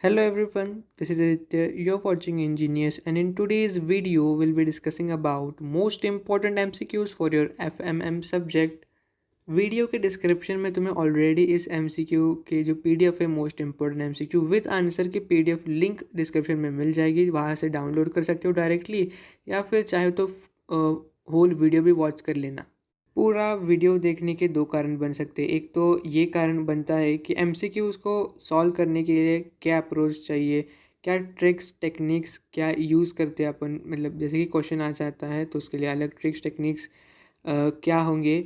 Hello everyone, this is Aditya. You're watching Engineers, and in today's video, we'll be discussing about most important MCQs for your FMM subject. Video के description में तुम्हें already इस MCQ के जो PDF है most important MCQ with answer की PDF link description में मिल जाएगी, वहाँ से डाउनलोड कर सकते हो डायरेक्टली या फिर चाहे तो होल वीडियो भी वॉच कर लेना। पूरा वीडियो देखने के दो कारण बन सकते हैं। एक तो ये कारण बनता है कि MCQs को सॉल्व करने के लिए क्या अप्रोच चाहिए, क्या ट्रिक्स टेक्निक्स क्या यूज़ करते हैं अपन, मतलब जैसे कि क्वेश्चन आ जाता है तो उसके लिए अलग ट्रिक्स टेक्निक्स क्या होंगे।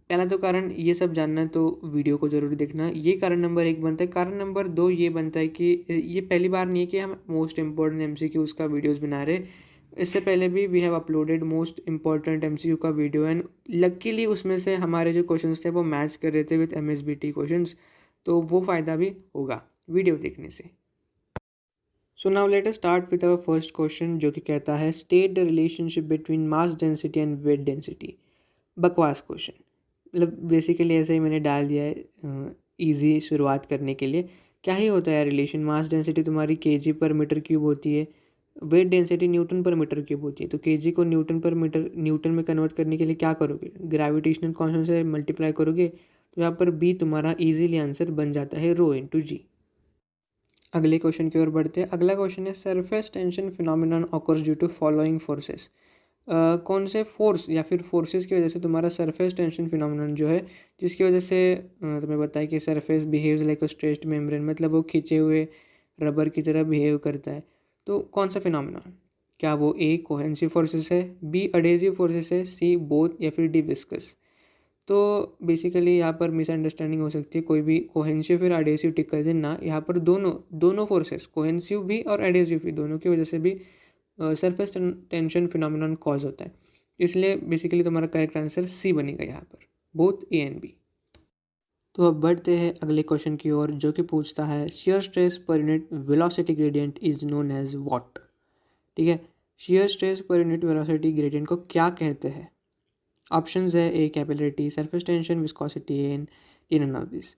पहला तो कारण ये सब जानना है तो वीडियो को ज़रूर देखना, ये कारण नंबर एक बनता है। कारण नंबर दो ये बनता है कि ये पहली बार नहीं है कि हम मोस्ट इम्पोर्टेंट MCQs का वीडियोस बना रहे। इससे पहले भी we have uploaded most important MCQ का वीडियो एंड लकीली उसमें से हमारे जो क्वेश्चंस थे वो मैच कर रहे थे विद MSBT क्वेश्चंस, तो वो फ़ायदा भी होगा वीडियो देखने से। So now let us start with our first question, जो कि कहता है state the relationship between mass density and weight density. बकवास क्वेश्चन, मतलब बेसिकली ऐसे ही मैंने डाल दिया है इजी शुरुआत करने के लिए। क्या ही होता है रिलेशन, मास डेंसिटी तुम्हारी kg पर मीटर क्यूब होती है, वेट डेंसिटी न्यूटन पर मीटर क्यूब होती है। तो kg को न्यूटन में कन्वर्ट करने के लिए क्या करोगे, ग्रेविटेशनल कांस्टेंट से मल्टीप्लाई करोगे, तो यहाँ पर बी तुम्हारा इजीली आंसर बन जाता है रो इंटू जी। अगले क्वेश्चन की ओर बढ़ते हैं। अगला क्वेश्चन है surface tension phenomenon occurs due to following forces. कौन से फोर्स या फिर फोर्सेस की वजह से तुम्हारा सरफेस टेंशन फिनोमिनन जो है, जिसकी वजह से तुम्हें बताया कि सरफेस बिहेव्स लाइक अ स्ट्रेच्ड मेम्ब्रेन, मतलब वो खींचे हुए रबर की तरह बिहेव करता है। तो कौन सा फिनोमिनन, क्या वो ए कोहेंसिव फोर्सेस है, बी अडेसिव फोर्सेस है, सी बोथ, या फिर डी विस्कस। तो बेसिकली यहाँ पर मिसअंडरस्टैंडिंग हो सकती है, कोई भी कोहेंसिव फिर एडेसिव टिक कर देना। यहाँ पर दोनों दोनों फोर्सेस कोहेंसिव भी और एडेसिव भी, दोनों की वजह से भी सरफेस टेंशन फिनोमिनन कॉज होता है। इसलिए बेसिकली तुम्हारा करेक्ट आंसर सी बनेगा यहाँ पर, बोथ ए एंड बी। तो अब बढ़ते हैं अगले क्वेश्चन की ओर, जो कि पूछता है shear stress per unit velocity gradient is known as what. ठीक है, shear stress per unit velocity gradient को क्या कहते हैं। ऑप्शंस है A capillarity, surface tension, viscosity, in and of this.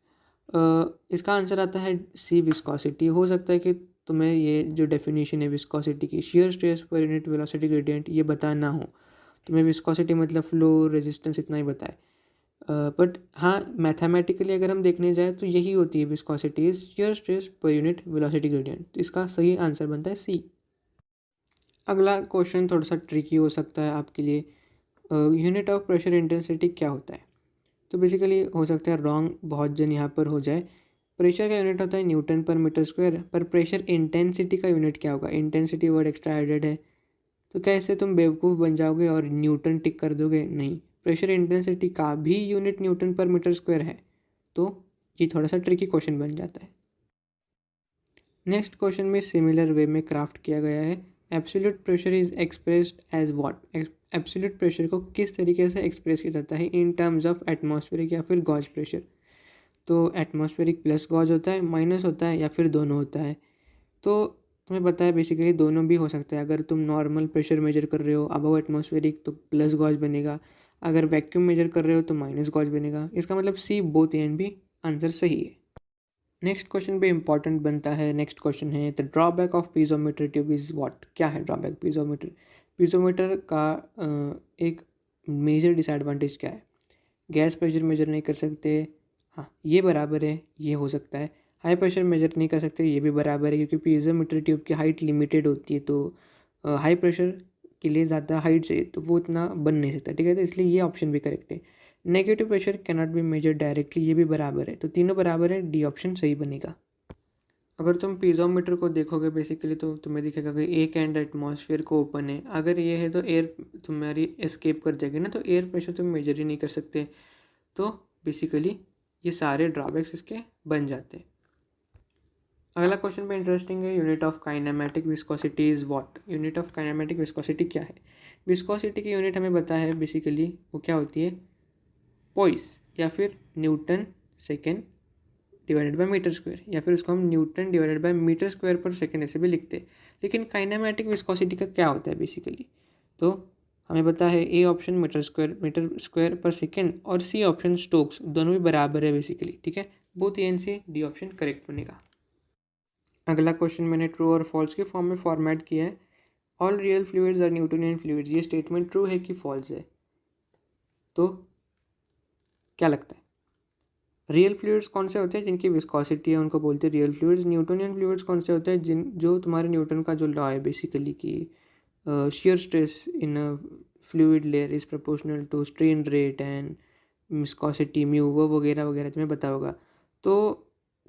इसका आंसर आता है सी विस्कोसिटी। हो सकता है कि तुम्हें ये जो डेफिनेशन है विस्कोसिटी की, shear stress per unit velocity gradient, ये बताना हो, तुम्हें विस्कोसिटी मतलब फ्लो रेजिस्टेंस इतना ही बताए। बट हाँ, मैथमेटिकली अगर हम देखने जाए तो यही होती है viscosity is shear stress per unit velocity gradient. तो इसका सही आंसर बनता है सी। अगला क्वेश्चन थोड़ा सा ट्रिकी हो सकता है आपके लिए। यूनिट ऑफ प्रेशर इंटेंसिटी क्या होता है। तो बेसिकली हो सकता है रॉन्ग बहुत जन यहाँ पर हो जाए। प्रेशर का यूनिट होता है न्यूटन पर मीटर स्क्वायर, पर प्रेशर इंटेंसिटी का यूनिट क्या होगा। इंटेंसिटी वर्ड एक्स्ट्रा एडेड है, तो क्या इससे तुम बेवकूफ़ बन जाओगे और न्यूटन टिक कर दोगे, नहीं। प्रेशर इंटेंसिटी का भी यूनिट न्यूटन पर मीटर स्क्वायर है, तो ये थोड़ा सा ट्रिकी क्वेश्चन बन जाता है। नेक्स्ट क्वेश्चन में सिमिलर वे में क्राफ्ट किया गया है। Absolute pressure is expressed as what. Absolute pressure को किस तरीके से एक्सप्रेस किया जाता है इन टर्म्स ऑफ एटमॉस्फेरिक या फिर गॉज प्रेशर। तो एटमॉस्फेरिक प्लस गॉज होता है, माइनस होता है, या फिर दोनों होता है। तो तुम्हें पता है बेसिकली दोनों भी हो सकता है। अगर तुम नॉर्मल प्रेशर मेजर कर रहे हो अबव एटमॉस्फेरिक तो प्लस गॉज बनेगा, अगर वैक्यूम मेजर कर रहे हो तो माइनस गॉज बनेगा। इसका मतलब C both A and B answer सही है। नेक्स्ट क्वेश्चन पे इंपॉर्टेंट बनता है। नेक्स्ट क्वेश्चन है the drawback of piezometer tube is what. क्या है ड्रॉबैक पीजोमीटर। पीजोमीटर का एक मेजर डिसएडवांटेज क्या है, गैस प्रेशर मेजर नहीं कर सकते। हाँ, ये बराबर है, ये हो सकता है। हाई प्रेशर मेजर नहीं कर सकते, ये भी बराबर है, क्योंकि पीजोमीटर ट्यूब की हाइट लिमिटेड होती है। तो हाई प्रेशर के लिए ज़्यादा हाइट चाहिए, तो वो इतना बन नहीं सकता। ठीक है, तो इसलिए ये ऑप्शन भी करेक्ट है। Negative pressure cannot be measure directly, ये भी बराबर है। तो तीनों बराबर है, डी ऑप्शन सही बनेगा। अगर तुम पीजोमीटर को देखोगे बेसिकली तो तुम्हें दिखेगा कि एक एंड एटमॉस्फेयर को ओपन है, अगर ये है तो एयर तुम्हारी एस्केप कर जाएगी ना, तो एयर प्रेशर तुम मेजर ही नहीं कर सकते। तो बेसिकली ये सारे ड्रॉबैक्स इसके बन जाते हैं। अगला क्वेश्चन पे इंटरेस्टिंग है, unit of kinematic viscosity is what. Unit of kinematic viscosity क्या है। विस्कोसिटी की यूनिट हमें पता है बेसिकली वो क्या होती है, पॉइस या फिर newton second divided by metre square, या फिर उसको हम newton divided by metre square पर सेकेंड ऐसे भी लिखते हैं। लेकिन काइनेमेटिक विस्कोसिटी का क्या होता है बेसिकली, तो हमें पता है ए ऑप्शन मीटर स्क्वायर पर सेकेंड और सी ऑप्शन स्टोक्स, दोनों भी बराबर है बेसिकली। ठीक है, both A and C, D option correct बनेगा। अगला क्वेश्चन मैंने ट्रू और फॉल्स के फॉर्म में फॉर्मेट किया है। All real fluids are Newtonian fluids, ये स्टेटमेंट ट्रू है कि फॉल्स है? तो क्या लगता है? रियल फ्लूइड्स कौन से होते हैं? जिनकी विस्कोसिटी है उनको बोलते हैं रियल फ्लूइड्स। न्यूटोनियन फ्लूइड्स कौन से होते हैं? जो तुम्हारे न्यूटन का जो लॉ है बेसिकली कि shear stress in a fluid layer is proportional to strain rate and viscosity mu, वो वगैरह वगैरह तुम्हें पता होगा। तो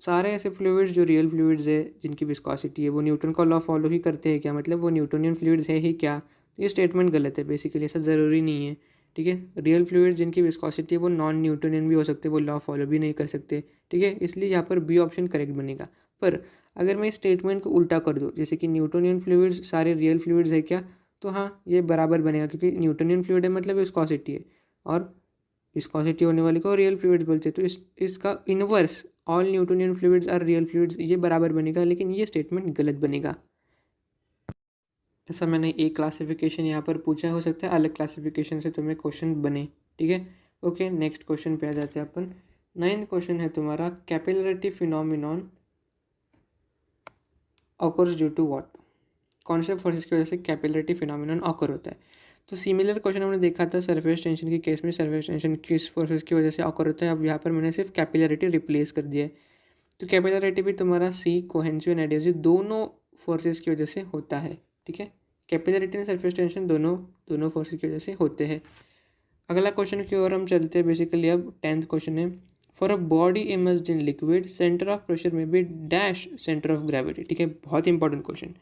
सारे ऐसे फ्लूइड्स जो रियल फ्लूइड्स है जिनकी विस्कोसिटी है वो न्यूटन का लॉ फॉलो ही करते हैं क्या? मतलब वो न्यूटोनियन फ्लूइड्स है ही क्या? तो ये स्टेटमेंट गलत है बेसिकली, ऐसा ज़रूरी नहीं है। ठीक है, रियल फ्लूइड्स जिनकी विस्कोसिटी है वो नॉन न्यूटोनियन भी हो सकते, वो लॉ फॉलो भी नहीं कर सकते। ठीक है, इसलिए यहाँ पर बी ऑप्शन करेक्ट बनेगा। पर अगर मैं इस स्टेटमेंट को उल्टा कर दूँ, जैसे कि न्यूटोनियन फ्लूइड्स सारे रियल फ्लूइड्स है क्या, तो हाँ ये बराबर बनेगा, क्योंकि न्यूटोनियन फ्लूइड है मतलब विस्कोसिटी है, और विस्कोसिटी होने वाले को रियल फ्लूइड्स बोलते हैं। तो इसका inverse all Newtonian fluids are real fluids, ये बराबर बनेगा, लेकिन ये स्टेटमेंट गलत बनेगा। ऐसा मैंने एक क्लासिफिकेशन यहाँ पर पूछा, हो सकता है अलग क्लासिफिकेशन से तुम्हें क्वेश्चन बने। ठीक है, ओके, नेक्स्ट क्वेश्चन पे आ जाते हैं अपन। 9th क्वेश्चन है तुम्हारा, capillarity phenomenon occurs due to what? कौन से फोर्सेस की वजह से कैपिलरिटी फिनोमिनन ऑकर होता है? तो सिमिलर क्वेश्चन हमने देखा था सरफेस टेंशन के केस में, सरफेस टेंशन किस फोर्सेस की वजह से ऑकर होता है। अब यहाँ पर मैंने सिर्फ कैपिलरिटी रिप्लेस कर दिया है। तो कैपिलरिटी भी तुम्हारा सी कोहेंसिव एंड एडहेसिव दोनों फोर्सेस की वजह से होता है। ठीक है, कैपिलरिटी एंड सरफेस टेंशन दोनों फोर्सेस की वजह से होते हैं। अगला क्वेश्चन की ओर हम चलते हैं। बेसिकली अब 10th क्वेश्चन है, for a body immersed in liquid centre of pressure में B dash centre of gravity. ठीक है, बहुत इंपॉर्टेंट क्वेश्चन।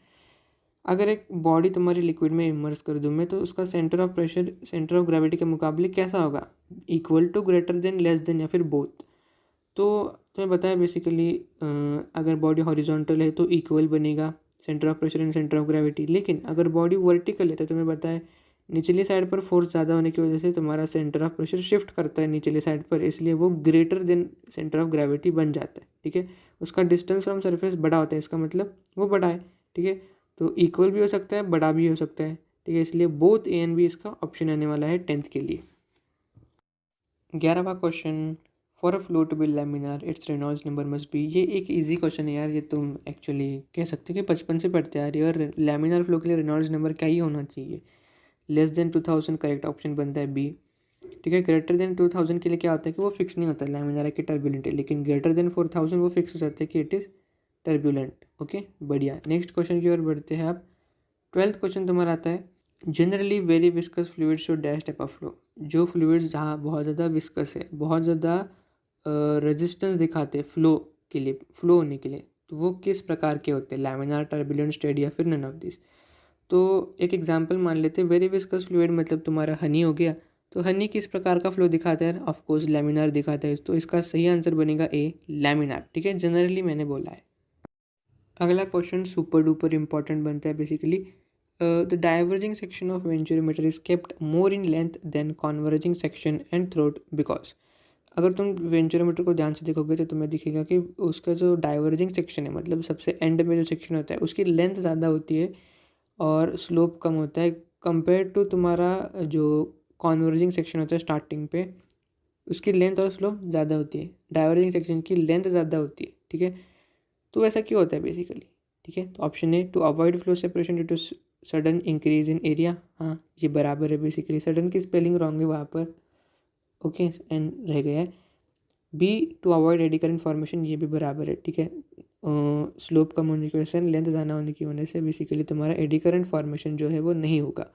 अगर एक बॉडी तुम्हारी लिक्विड में इमर्स कर दूँ मैं, तो उसका centre of pressure centre of gravity के मुकाबले कैसा होगा? Equal to, greater than, less than, या फिर बोथ? तो तुम्हें बताया बेसिकली अगर बॉडी हॉरिजॉन्टल है तो इक्वल बनेगा centre of pressure and centre of gravity, लेकिन अगर बॉडी वर्टिकल है तो तुम्हें बताया निचली साइड पर फोर्स ज़्यादा होने की वजह से तुम्हारा सेंटर ऑफ प्रेशर शिफ्ट करता है निचली साइड पर, इसलिए वो greater than centre of gravity बन जाता है। ठीक है, उसका डिस्टेंस फ्रॉम सरफेस बड़ा होता है, इसका मतलब वो बड़ा है। ठीक है, तो इक्वल भी हो सकता है, बड़ा भी हो सकता है। ठीक है, इसलिए बोथ ए एंड बी इसका ऑप्शन आने वाला है 10th के लिए। 11वां question, for a flow to be laminar its Reynolds number must be. ये एक इजी क्वेश्चन है यार, ये तुम एक्चुअली कह सकते हो कि बचपन से पढ़ते आ रही हो। और लैमिनार फ्लो के लिए रेनॉल्ड्स नंबर क्या ही होना चाहिए? लेस देन 2000 करेक्ट ऑप्शन बनता है बी। ठीक है, ग्रेटर देन 2000 के लिए क्या होता है कि वो फिक्स नहीं होता लैमिनार की टर्बुलेंट है, लेकिन ग्रेटर देन 4000 वो फिक्स हो जाता है कि इट इज़ टर्बुलेंट। ओके, बढ़िया। नेक्स्ट क्वेश्चन की ओर बढ़ते हैं आप। 12th क्वेश्चन तुम्हारा आता है, generally very viscous fluid show dash type of flow. जो फ्लूइड्स जहाँ बहुत ज़्यादा विस्कस है, बहुत ज़्यादा रेजिस्टेंस दिखाते हैं फ्लो के लिए, फ्लो होने के लिए, तो वो किस प्रकार के होते हैं? लैमिनार, टर्बुलेंट, स्टेडी, या फिर नन ऑफ दिस? तो एक एग्जांपल मान लेते हैं, वेरी विस्कस फ्लूइड मतलब तुम्हारा हनी हो गया। तो हनी किस प्रकार का फ्लो दिखाता है? ऑफ कोर्स लैमिनार दिखाता है, तो इसका सही आंसर बनेगा ए, लैमिनार। ठीक है, जनरली मैंने बोला है। अगला क्वेश्चन सुपर डुपर इंपॉर्टेंट बनता है basically, the diverging section of venturimeter is kept more in length than converging section and throat because. अगर तुम वेंचुरोमीटर को ध्यान से देखोगे तो तुम्हें दिखेगा कि उसका जो डाइवर्जिंग सेक्शन है, मतलब सबसे एंड में जो सेक्शन होता है, उसकी लेंथ ज़्यादा होती है और स्लोप कम होता है कंपेयर टू तुम्हारा जो कॉन्वर्जिंग सेक्शन होता है स्टार्टिंग पे, उसकी लेंथ और स्लोप ज़्यादा होती है। डाइवर्जिंग सेक्शन की लेंथ ज़्यादा होती है। ठीक है, तो ऐसा क्यों होता है बेसिकली? ठीक है, तो option A, to avoid flow separation due to sudden increase in area. हाँ, ये बराबर है बेसिकली, सडन की स्पेलिंग रॉन्ग है वहाँ पर। ओके, एंड रह गया है। B, to avoid eddy current formation, ये भी बराबर है। ठीक है, स्लोप कम होने की वजह से, लेंथ ज़्यादा होने की वजह से बेसिकली तुम्हारा एडी करंट फॉर्मेशन जो है वो नहीं होगा।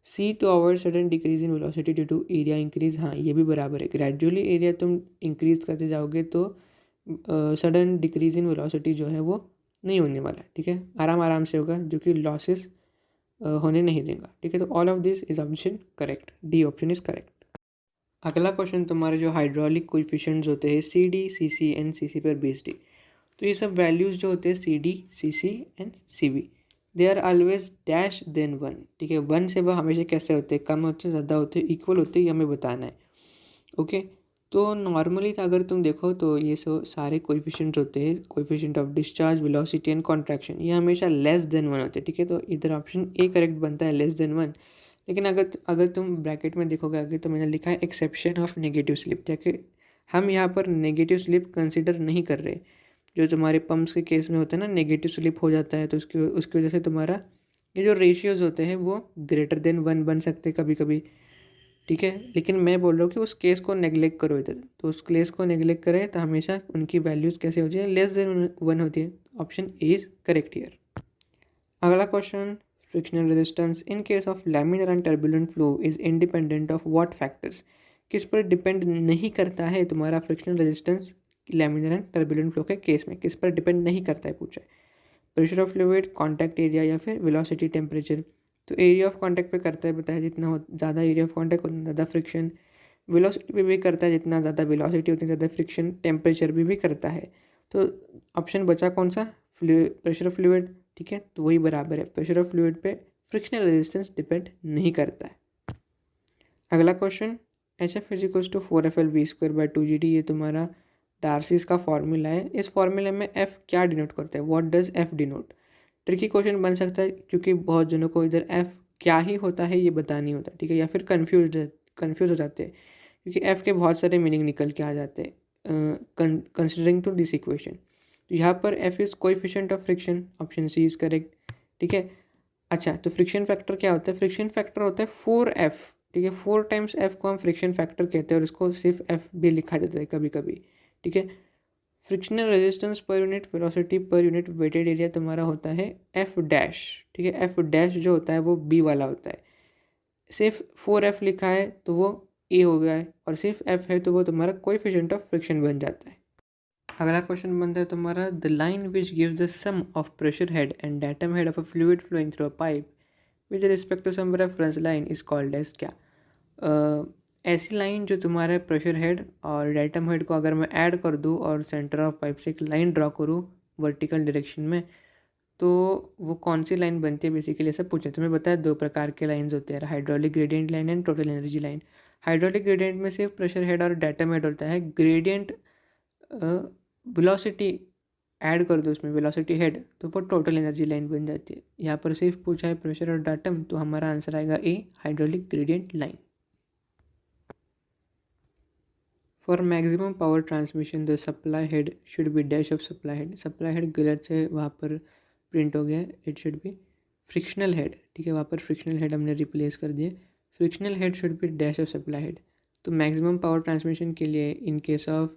C, to avoid sudden decrease in velocity due to area increase. हाँ, ये भी बराबर है, ग्रेजुअली एरिया तुम इंक्रीज करते जाओगे तो सडन डिक्रीज इन वेलोसिटी जो है वो नहीं होने वाला। ठीक है, आराम आराम से होगा, जो कि लॉसेस होने नहीं देगा। ठीक है, तो all of this is option correct, D option is correct. अगला क्वेश्चन तुम्हारे जो हाइड्रोलिक कोएफिशिएंट्स होते हैं C D, C C and सी सी पर बेस्ड है। तो ये सब वैल्यूज़ जो होते हैं C D, C C and C V, they are always dash than one. ठीक है, वन से वह हमेशा कैसे होते हैं? कम होते हैं, ज़्यादा होते हैं, इक्वल होते हैं, ये हमें बताना है। ओके, तो नॉर्मली अगर तुम देखो तो ये सारे कोएफिशिएंट्स होते हैं, coefficient of discharge, velocity and contraction, ये हमेशा लेस देन वन होते हैं। ठीक है, तो इधर ऑप्शन ए करेक्ट बनता है, लेस देन वन। लेकिन अगर तुम ब्रैकेट में देखोगे आगे तो मैंने लिखा है एक्सेप्शन ऑफ नेगेटिव स्लिप, ताकि हम यहाँ पर नेगेटिव स्लिप कंसिडर नहीं कर रहे। जो तुम्हारे पम्प्स के केस में होता है ना, नेगेटिव स्लिप हो जाता है, तो उसकी वजह से तुम्हारा ये जो रेशियोज़ होते हैं वो ग्रेटर देन 1 बन सकते हैं कभी कभी, ठीक है। लेकिन मैं बोल रहा हूँ कि उस केस को नेगलेक्ट करो इधर, तो उस केस को नेगलेक्ट करें तो हमेशा उनकी वैल्यूज़ कैसे होती है, लेस देन 1 होती है। Option A is correct here. अगला question, frictional resistance in case of laminar and turbulent flow is independent of what factors. किस पर डिपेंड नहीं करता है तुम्हारा frictional resistance laminar and turbulent flow के केस में, किस पर डिपेंड नहीं करता है पूछा है। Pressure of fluid, contact area या फिर वेलोसिटी, टेम्परेचर। तो एरिया ऑफ कॉन्टैक्ट पे करता है, बताया जितना हो ज़्यादा एरिया ऑफ कॉन्टैक्ट उतना ज़्यादा फ्रिक्शन। वेलोसिटी पे भी करता है, जितना ज़्यादा वेलोसिटी उतनी ज़्यादा फ्रिक्शन। टेम्परेचर भी करता है। तो ऑप्शन बचा कौन सा, प्रेशर ऑफ फ्लूइड, ठीक है, तो वही बराबर है। प्रेशर ऑफ फ्लूइड पे फ्रिक्शनल रेजिस्टेंस डिपेंड नहीं करता है। अगला question, H F equals to 4FL/V²/2GT, ये तुम्हारा डार्सीज का फॉर्मूला है। इस फॉर्मूले में एफ क्या डिनोट करता है, what does F denote. Tricky question बन सकता है क्योंकि बहुत जनों को इधर एफ क्या ही होता है ये पता नहीं होता, ठीक है, या फिर कन्फ्यूज हो जाते हैं क्योंकि एफ के बहुत सारे मीनिंग निकल के आ जाते हैं कंसिडरिंग टू दिस इक्वेशन। तो यहाँ पर F is coefficient of friction, option C is correct, ठीक है। अच्छा, तो फ्रिक्शन फैक्टर क्या होता है, फ्रिक्शन फैक्टर होता है 4F, ठीक है। 4 टाइम्स एफ को हम फ्रिक्शन फैक्टर कहते हैं और इसको सिर्फ एफ भी लिखा जाता है कभी कभी, ठीक है। फ्रिक्शनल रेजिस्टेंस पर unit velocity per unit wetted area तुम्हारा होता है एफ डैश, ठीक है। एफ डैश जो होता है वो बी वाला होता है। सिर्फ 4F लिखा है तो वो ए हो गया है, और सिर्फ एफ है तो वो तुम्हारा कोएफिशिएंट ऑफ फ्रिक्शन बन जाता है। अगला क्वेश्चन बनता है तुम्हारा, the line which gives the sum of pressure head and datum head of a fluid flowing through a pipe with respect to some reference line is called as क्या। ऐसी लाइन जो तुम्हारे प्रेशर हेड और datum head को अगर मैं add कर दूँ और सेंटर ऑफ पाइप से एक लाइन ड्रॉ करूँ वर्टिकल डायरेक्शन में, तो वो कौन सी लाइन बनती है, बेसिकली ऐसा पूछे। तुम्हें बताया 2 प्रकार के लाइन्स होते हैं, hydraulic gradient line and total energy line. Hydraulic gradient में सिर्फ प्रेशर हेड और डायटम हेड होता है। ग्रेडियंट वेलोसिटी ऐड कर दो उसमें, वेलोसिटी हेड, तो वो टोटल एनर्जी लाइन बन जाती है। यहाँ पर सिर्फ पूछा है प्रेशर और डायटम, तो हमारा आंसर आएगा A, hydraulic gradient line. For maximum power transmission the supply head should be dash of supply head. Supply head गलत से वहाँ पर प्रिंट हो गया, it should be frictional head, ठीक है। वहाँ पर फ्रिक्शनल हेड हमने रिप्लेस कर दिए, frictional head should be dash of supply head. तो मैक्सिमम पावर ट्रांसमिशन के लिए इन केस ऑफ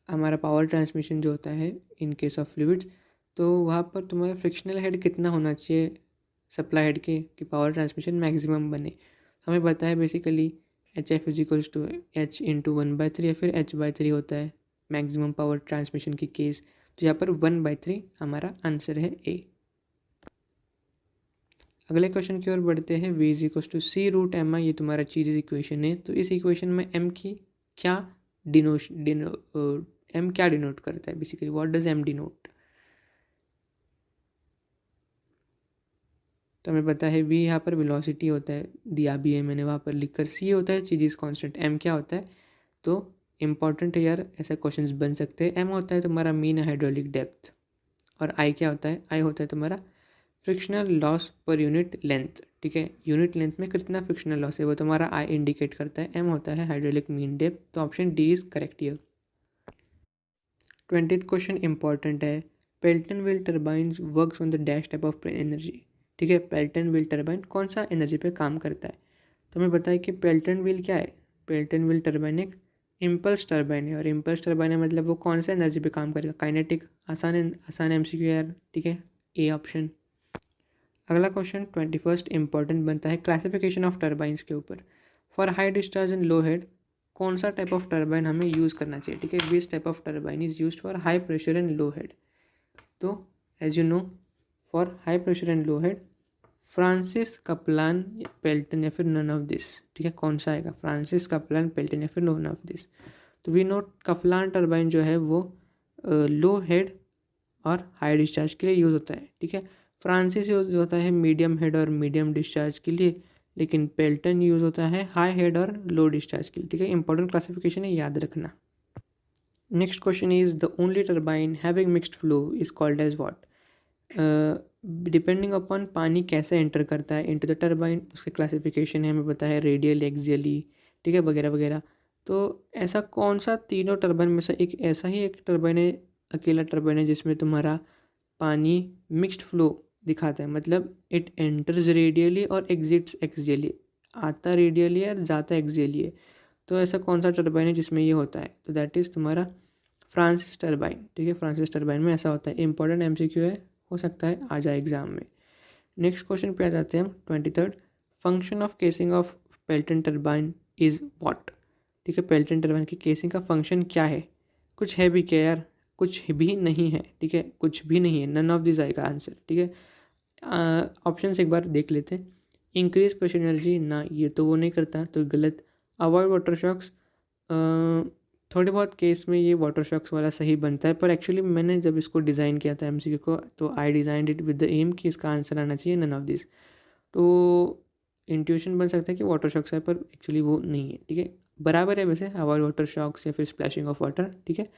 हमारा पावर ट्रांसमिशन जो होता है इन केस ऑफ फ्लूइड्स, तो वहाँ पर तुम्हारा फ्रिक्शनल हेड कितना होना चाहिए सप्लाई हेड के कि पावर ट्रांसमिशन मैक्सिमम बने। तो हमें पता है basically H F equals to H into 1/3 या फिर h/3 होता है मैक्सिमम पावर ट्रांसमिशन की केस। तो यहाँ पर 1/3 हमारा आंसर है ए। अगले क्वेश्चन की ओर बढ़ते हैं। v इजिकल्स टू c√mi, ये तुम्हारा चीज़ इक्वेशन है। तो इस इक्वेशन में m की क्या m क्या डिनोट करता है, basically what does m denote. तो हमें पता है v यहाँ पर वेलोसिटी होता है, दिया भी है मैंने वहाँ पर लिखकर। c होता है चीज़ इज कांस्टेंट, m क्या होता है, तो इम्पॉर्टेंट है यार, ऐसे क्वेश्चंस बन सकते हैं। m होता है तुम्हारा मीन हाइड्रोलिक डेप्थ, और i क्या होता है, i होता है तुम्हारा frictional loss per unit length, ठीक है। यूनिट लेंथ में कितना फ्रिक्शनल लॉस है वो तुम्हारा i इंडिकेट करता है। m होता है हाइड्रोलिक मीन डेप्थ, तो option D is correct here. 20th question important है। Pelton wheel turbines works on the dash type of energy, ठीक है। पेल्टन व्हील टर्बाइन कौन सा एनर्जी पे काम करता है, तो हमें पता है कि पेल्टन व्हील क्या है। पेल्टन व्हील टर्बाइन एक इम्पल्स टर्बाइन है, और इम्पल्स टर्बाइन है मतलब वो कौन सा एनर्जी पे काम करेगा, काइनेटिक। आसान MCQ यार, ठीक है, ए ऑप्शन। अगला क्वेश्चन 21st इंपॉर्टेंट बनता है क्लासिफिकेशन ऑफ टर्बाइंस के ऊपर। For high discharge and low head कौन सा टाइप ऑफ टर्बाइन हमें यूज़ करना चाहिए, ठीक है। Which type of turbine is used for high pressure and low head. तो as you know, for high pressure and low head Francis Kaplan Pelton या फिर नन ऑफ दिस, ठीक है। कौन सा आएगा, फ्रांसिस कपलान पेल्टन या फिर नन ऑफ दिस। तो वी नोट कपलान टर्बाइन जो है वो लो हेड और हाई डिस्चार्ज के लिए यूज़ होता है, ठीक है। फ्रांसिस यूज़ होता है मीडियम हेड और मीडियम डिस्चार्ज के लिए, लेकिन पेल्टन यूज़ होता है हाई हेड और लो डिस्चार्ज के लिए, ठीक है। इंपॉर्टेंट क्लासिफिकेशन है, याद रखना। Next question is the only turbine having mixed flow is called as what. Depending upon पानी कैसे एंटर करता है इनटू द टर्बाइन, उसके क्लासिफिकेशन है, हमें पता है रेडियल, एक्सियली, ठीक है, वगैरह वगैरह। तो ऐसा कौन सा तीनों टर्बाइन में से एक ऐसा ही एक टर्बाइन है अकेला टर्बाइन है जिसमें तुम्हारा पानी मिक्स्ड फ्लो दिखाता है, मतलब इट एंटर्स रेडियली और एग्जिट्स एक्सियली, आता रेडियली है और जाता एक्सियली है। तो ऐसा कौन सा टर्बाइन है जिसमें ये होता है? तो दैट इज़ तुम्हारा फ्रांसिस टर्बाइन। ठीक है, फ्रांसिस टर्बाइन में ऐसा होता है। इंपॉर्टेंट एमसीक्यू है, हो सकता है आ जाए एग्जाम में। नेक्स्ट क्वेश्चन पे आ जाते हैं हम 23rd। Function of casing of Pelton turbine is what? ठीक है, पेल्टन टर्बाइन की केसिंग का फंक्शन क्या है? कुछ है भी क्या यार? कुछ भी नहीं है। ठीक है, कुछ भी नहीं है, नन ऑफ दिस आएगा आंसर। ठीक है, ऑप्शन एक बार देख लेते हैं। इंक्रीज प्रेशर एनर्जी, ना ये तो वो नहीं करता, तो गलत। अवॉइड वाटर शॉक्स, थोड़े बहुत केस में ये वाटर शॉक्स वाला सही बनता है, पर एक्चुअली मैंने जब इसको डिज़ाइन किया था एमसीक्यू को, तो I designed it with the aim कि इसका आंसर आना चाहिए नन ऑफ दिस। तो इंट्यूशन बन सकता है कि वाटर शॉक्स है, पर एक्चुअली वो नहीं है। ठीक है, बराबर है वैसे, अवॉइड वाटर शॉक्स या फिर स्प्लैशिंग ऑफ वाटर। ठीक है,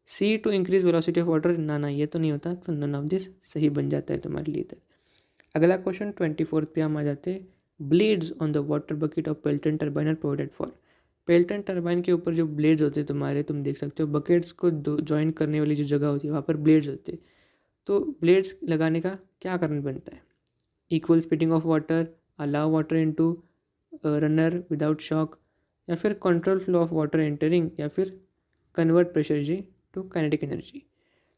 C to increase velocity of water, ना ये तो नहीं होता, तो नन ऑफ दिस सही बन जाता है तुम्हारे लिए। अगला क्वेश्चन 24 पे हम आ जाते हैं। Blades on the water bucket of Pelton turbine are provided for. Pelton turbine के ऊपर जो ब्लेड्स होते हैं तुम्हारे, तुम देख सकते हो बकेट्स को ज्वाइन करने वाली जो जगह होती है वहाँ पर ब्लेड्स होते हैं। तो ब्लेड्स लगाने का क्या कारण बनता है? Equal speeding of water, allow water into runner without shock, या फिर control flow of water entering, या फिर convert pressure energy to kinetic energy.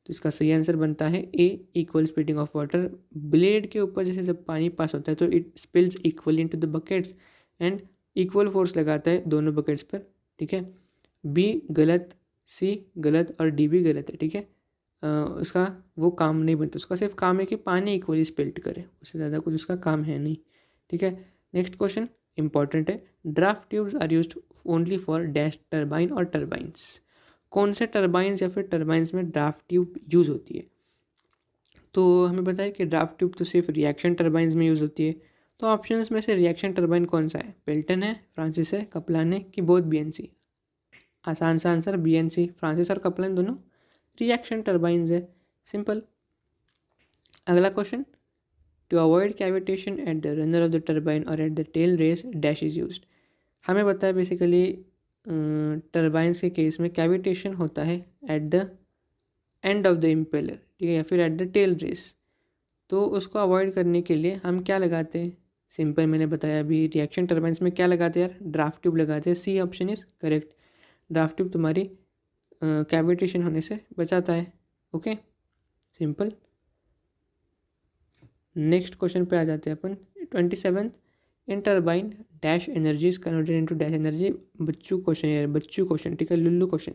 तो इसका सही आंसर बनता है A, equal speeding of water. Blade के ऊपर जैसे जब पानी पास होता है तो it spills equally into the buckets and equal force लगाता है दोनों बकेट्स पर। ठीक है, बी गलत, सी गलत और डी भी गलत है। ठीक है, उसका वो काम नहीं बनता, उसका सिर्फ काम है कि पानी इक्वली स्पिल्ट करे, उससे ज़्यादा कुछ उसका काम है नहीं। ठीक है, नेक्स्ट क्वेश्चन इंपॉर्टेंट है। Draft tubes are used only for dash turbine और टर्बाइंस। कौन से टर्बाइंस या फिर टर्बाइंस में ड्राफ्ट ट्यूब यूज़ होती है? तो हमें पता है कि ड्राफ्ट ट्यूब तो सिर्फ रिएक्शन टर्बाइंस में यूज़ होती है। तो ऑप्शंस में से रिएक्शन टर्बाइन कौन सा है? पेल्टन है, फ्रांसिस है, कपलान है, कि बोथ बीएनसी? आसान सा आंसर बीएनसी, फ्रांसिस और कपलान दोनों रिएक्शन टर्बाइंस है, सिंपल। अगला question, to avoid cavitation at the runner of the turbine और at the tail race dash is used. हमें पता है बेसिकली टर्बाइंस के केस में कैविटेशन होता है at the end of the impeller, ठीक है, या फिर एट द टेल रेस। तो उसको अवॉइड करने के लिए हम क्या लगाते हैं? सिंपल, मैंने बताया अभी, रिएक्शन टर्बाइंस में क्या लगाते हैं यार? ड्राफ्ट ट्यूब लगाते हैं। C option is correct, draft tube तुम्हारी कैविटेशन होने से बचाता है। Okay, simple. नेक्स्ट क्वेश्चन पे आ जाते हैं अपन 27th। In turbine dash energy is converted into dash energy. Bachchu question है, बच्चू क्वेश्चन, ठीक है, लुल्लू क्वेश्चन।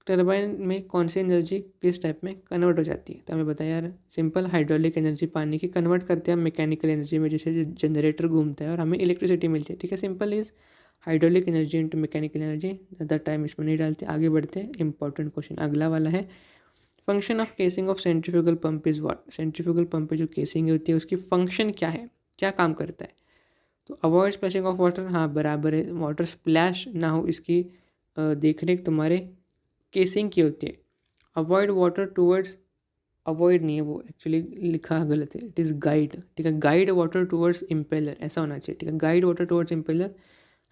टर्बाइन में कौन सी एनर्जी किस टाइप में कन्वर्ट हो जाती है? तो हमें बताया यार, सिंपल, हाइड्रोलिक एनर्जी पानी की कन्वर्ट करते हैं हम मैकेनिकल एनर्जी में, जैसे जनरेटर घूमता है और हमें इलेक्ट्रिसिटी मिलती है। ठीक है, simple is hydraulic energy into mechanical energy. ज़्यादा टाइम इसमें नहीं डालते, आगे बढ़ते हैं। इंपॉर्टेंट क्वेश्चन अगला वाला है। Function of casing of centrifugal pump is what? Centrifugal pump पे जो केसिंग होती है उसकी फंक्शन क्या है, क्या काम करता है? तो अवॉइड स्प्लैशिंग ऑफ वाटर, हाँ बराबर है, वाटर स्प्लैश ना हो इसकी देख रेख तुम्हारे केसिंग की होती है। अवॉइड वाटर टूवर्ड्स, अवॉइड नहीं है वो, एक्चुअली लिखा गलत है, इट इज़ गाइड। ठीक है, गाइड वाटर टूवर्ड्स इम्पेलर ऐसा होना चाहिए। ठीक है, गाइड वाटर टूवर्ड्स इम्पेलर,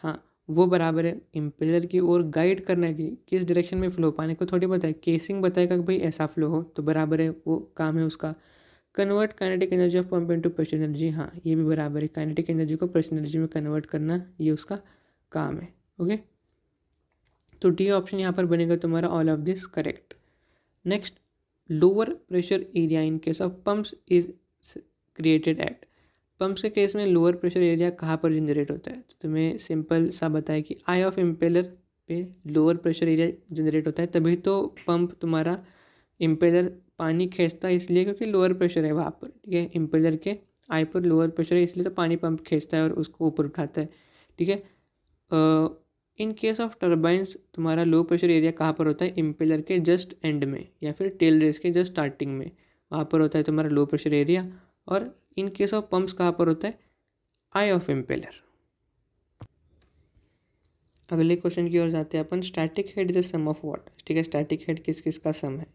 हाँ वो बराबर है इम्पेलर की ओर गाइड करना की किस डायरेक्शन में फ्लो, पानी को थोड़ी पता है, केसिंग बताएगा कि भाई ऐसा फ्लो हो, तो बराबर है, वो काम है उसका। Convert kinetic energy of pump into pressure energy, हाँ ये भी बराबर है, काइनेटिक एनर्जी को प्रेशर एनर्जी में कन्वर्ट करना ये उसका काम है। ओके, तो डी ऑप्शन यहाँ पर बनेगा तुम्हारा all of this correct. Next, lower pressure area in case of pumps is created at. Pumps के केस में लोअर प्रेशर एरिया कहाँ पर जनरेट होता है? तो तुम्हें सिंपल सा बताया कि आई ऑफ इम्पेलर पे लोअर प्रेशर एरिया जनरेट होता है, तभी तो पंप तुम्हारा इम्पेलर पानी खींचता है, इसलिए क्योंकि लोअर प्रेशर है वहाँ पर। ठीक है, इम्पेलर के आई पर लोअर प्रेशर है, इसलिए तो पानी पंप खींचता है और उसको ऊपर उठाता है। ठीक है, इन केस ऑफ टर्बाइंस तुम्हारा लो प्रेशर एरिया कहाँ पर होता है? इम्पेलर के जस्ट एंड में या फिर टेल रेस के जस्ट स्टार्टिंग में, वहाँ पर होता है तुम्हारा लो प्रेशर एरिया। और इन केस ऑफ पंप्स कहाँ पर होता है? Eye of impeller. अगले क्वेश्चन की ओर जाते हैं अपन। Static head is the sum of what? ठीक है, स्टैटिक हेड किस किस का सम है?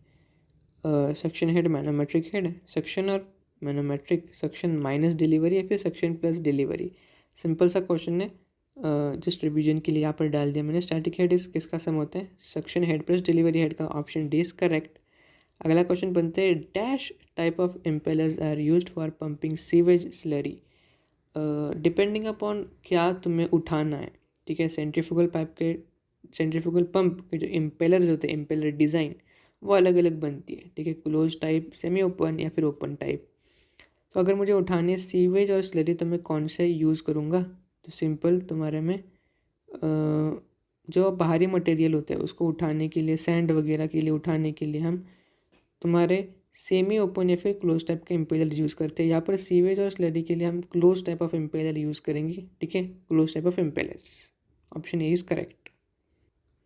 Suction head, manometric head, suction और मैनोमेट्रिक, सक्शन माइनस डिलीवरी या फिर सक्शन प्लस डिलीवरी। सिंपल सा क्वेश्चन है, जस्ट रिवीजन के लिए यहाँ पर डाल दिया मैंने। स्टैटिक हेड इज किसका सम होता है? Suction head plus delivery head का। Option D is correct. अगला क्वेश्चन बनते हैं, dash type of impellers are used for pumping sewage slurry. Depending upon क्या तुम्हें उठाना है, ठीक है। सेंट्रीफ्यूगल पंप के जो इम्पेलर्स होते हैं, इम्पेलर डिज़ाइन वो अलग अलग बनती है, ठीक है। क्लोज टाइप, सेमी ओपन या फिर ओपन टाइप। तो अगर मुझे उठाने सीवेज और स्लरी तो मैं कौन से यूज़ करूँगा? तो सिंपल तुम्हारे में जो बाहरी मटेरियल होता है उसको उठाने के लिए, सैंड वगैरह के लिए उठाने के लिए हम तुम्हारे सेमी ओपन या फिर क्लोज टाइप के इम्पेलर यूज़ करते हैं। यहाँ पर सीवेज और स्लरी के लिए हम close type of impeller use करेंगे, ठीक है। Close type of impellers, option A is correct.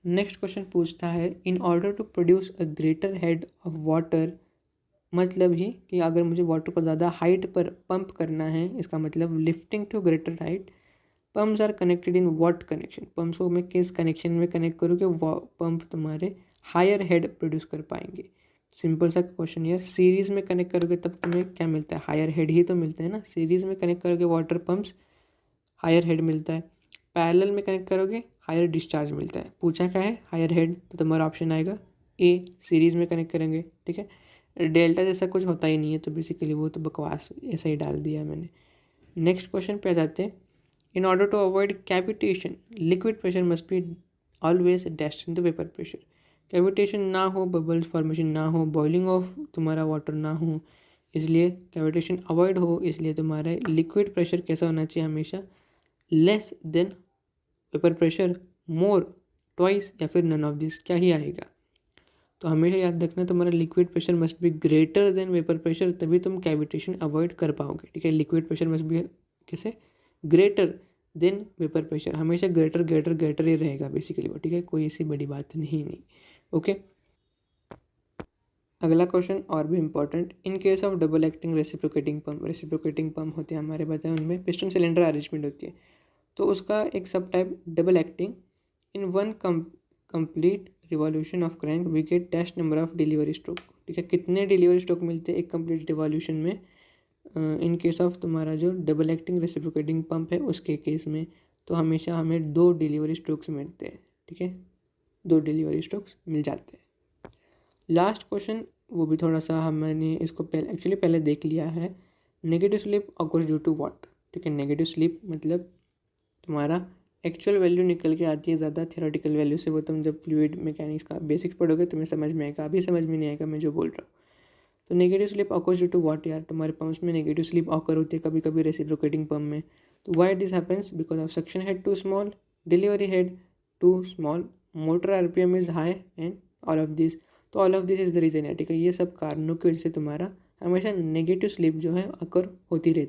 Next question पूछता है, in order to produce a greater head of water, मतलब ही कि अगर मुझे वाटर को ज़्यादा हाइट पर पंप करना है, इसका मतलब lifting to greater height, pumps are connected in what connection, pumps को मैं किस कनेक्शन में कनेक्ट करूँ कि पंप तुम्हारे हायर हेड प्रोड्यूस कर पाएंगे। सिंपल सा क्वेश्चन यार, सीरीज़ में कनेक्ट करोगे तब तुम्हें क्या मिलता है? हायर हेड ही तो मिलता है ना। सीरीज़ में कनेक्ट करोगे वाटर पम्प्स, हायर हेड मिलता है। पैरेलल में कनेक्ट करोगे हायर डिस्चार्ज मिलता है। पूछा क्या है? हायर हेड, तो तुम्हारा ऑप्शन आएगा ए, सीरीज़ में कनेक्ट करेंगे, ठीक है। डेल्टा जैसा कुछ होता ही नहीं है, तो बेसिकली वो तो बकवास ऐसा ही डाल दिया मैंने। नेक्स्ट क्वेश्चन पे आ जाते हैं, in order to avoid cavitation liquid pressure must be always destined to vapour pressure. Cavitation ना हो, बबल्स फॉर्मेशन ना हो, बॉइलिंग ऑफ तुम्हारा वाटर ना हो, इसलिए कैविटेशन अवॉइड हो, इसलिए तुम्हारा लिक्विड प्रेशर कैसा होना चाहिए? हमेशा लेस देन वेपर प्रेशर, मोर, ट्वाइस या फिर नन ऑफ दिस, क्या ही आएगा? तो हमेशा याद रखना तुम्हारा liquid pressure must be greater than vapour pressure, तभी तुम कैविटेशन अवॉइड कर पाओगे, ठीक है। लिक्विड प्रेशर मस्ट बी कैसे? ग्रेटर देन वेपर प्रेशर, हमेशा ग्रेटर ग्रेटर ग्रेटर ही रहेगा बेसिकली वो, ठीक है। कोई ऐसी बड़ी बात नहीं। ओके, अगला क्वेश्चन और भी important, in case of double acting reciprocating pump होते हैं हमारे, बताए उनमें पिस्टन सिलेंडर अरेंजमेंट होती है, तो उसका एक sub type double acting, in one complete revolution of crank we get dash number of delivery stroke, ठीक है। कितने डिलीवरी स्ट्रोक मिलते हैं एक कंप्लीट रिवॉल्यूशन में? इन केस ऑफ तुम्हारा जो डबल एक्टिंग रेसिप्रोकेटिंग पंप है उसके केस में, तो हमेशा हमें 2 डिलीवरी स्ट्रोक्स मिलते हैं, ठीक है। 2 डिलीवरी स्ट्रोक्स मिल जाते हैं। लास्ट क्वेश्चन, वो भी थोड़ा सा हमने इसको पहले देख लिया है। Negative slip occurs due to what, ठीक है। नेगेटिव स्लिप मतलब तुम्हारा एक्चुअल वैल्यू निकल के आती है ज़्यादा थियोरेटिकल वैल्यू से, वो तुम जब फ्लूइड मैकेनिक्स का बेसिक्स पढ़ोगे तुम्हें समझ में आएगा, अभी समझ में नहीं आएगा मैं जो बोल रहा हूँ। तो negative slip occurs due to what यार? तुम्हारे पंप्स में नेगेटिव स्लिप ऑकर होती है कभी कभी रेसिप्रोकेटिंग पंप में। तो why this happens? Because of suction head too small, delivery head too small, motor RPM is high and all of this. तो all of this is the reason है, ठीक है। ये सब कारणों की वजह से तुम्हारा हमेशा नेगेटिव स्लिप जो है ऑकर होती रहती है।